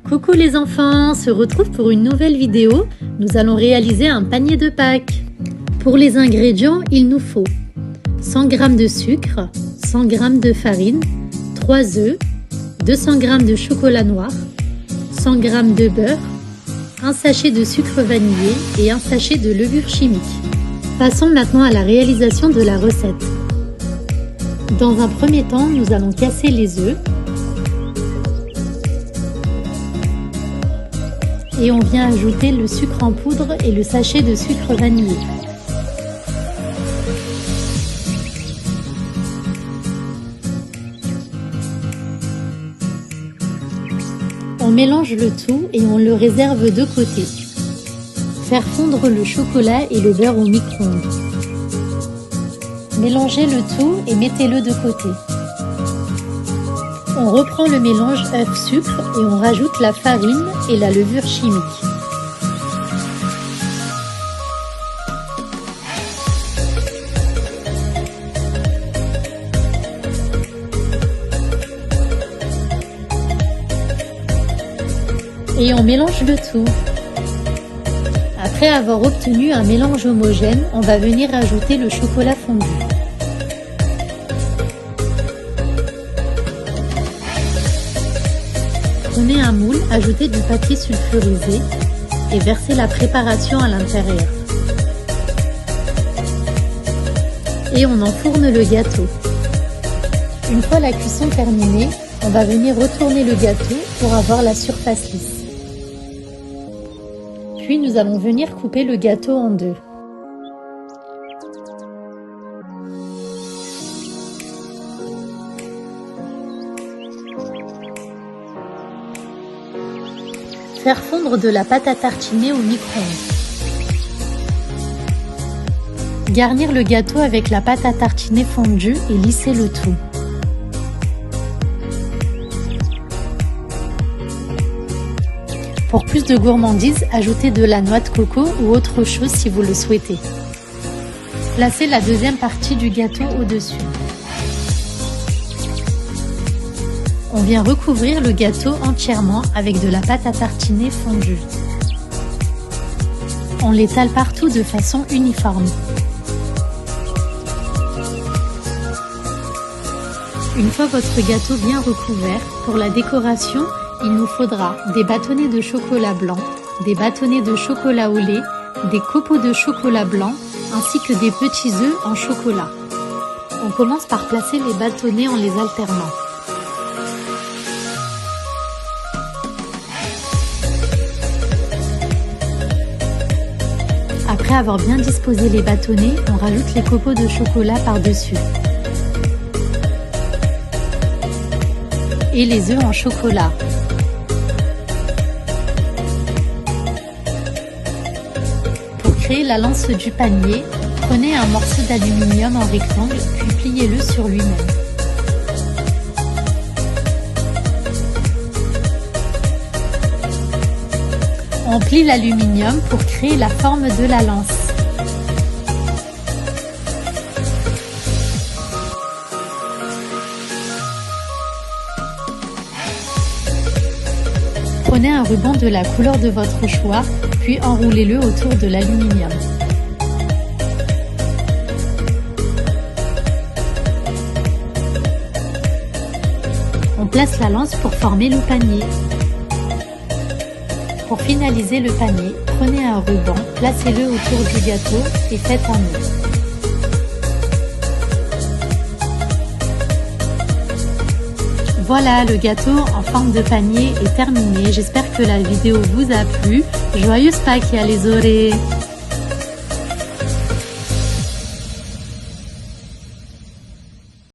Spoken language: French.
Coucou les enfants, on se retrouve pour une nouvelle vidéo. Nous allons réaliser un panier de Pâques. Pour les ingrédients, il nous faut 100 g de sucre, 100 g de farine, 3 œufs, 200 g de chocolat noir, 100 g de beurre, un sachet de sucre vanillé et un sachet de levure chimique. Passons maintenant à la réalisation de la recette. Dans un premier temps, nous allons casser les œufs. Et on vient ajouter le sucre en poudre et le sachet de sucre vanillé. On mélange le tout et on le réserve de côté. Faire fondre le chocolat et le beurre au micro-ondes. Mélangez le tout et mettez-le de côté. On reprend le mélange œuf-sucre et on rajoute la farine et la levure chimique. Et on mélange le tout. Après avoir obtenu un mélange homogène, on va venir ajouter le chocolat fondu. Prenez un moule, ajoutez du papier sulfurisé et versez la préparation à l'intérieur. Et on enfourne le gâteau. Une fois la cuisson terminée, on va venir retourner le gâteau pour avoir la surface lisse. Puis nous allons venir couper le gâteau en deux. Faire fondre de la pâte à tartiner au micro-ondes. Garnir le gâteau avec la pâte à tartiner fondue et lisser le tout. Pour plus de gourmandise, ajoutez de la noix de coco ou autre chose si vous le souhaitez. Placez la deuxième partie du gâteau au-dessus. On vient recouvrir le gâteau entièrement avec de la pâte à tartiner fondue. On l'étale partout de façon uniforme. Une fois votre gâteau bien recouvert, pour la décoration, il nous faudra des bâtonnets de chocolat blanc, des bâtonnets de chocolat au lait, des copeaux de chocolat blanc, ainsi que des petits œufs en chocolat. On commence par placer les bâtonnets en les alternant. Après avoir bien disposé les bâtonnets, on rajoute les copeaux de chocolat par-dessus. Et les œufs en chocolat. Pour créer la lance du panier, prenez un morceau d'aluminium en rectangle, puis pliez-le sur lui-même. On plie l'aluminium pour créer la forme de la lance. Prenez un ruban de la couleur de votre choix, puis enroulez-le autour de l'aluminium. On place la lance pour former le panier. Pour finaliser le panier, prenez un ruban, placez-le autour du gâteau et faites un nœud. Voilà, le gâteau en forme de panier est terminé. J'espère que la vidéo vous a plu. Joyeuses Pâques, alle ore!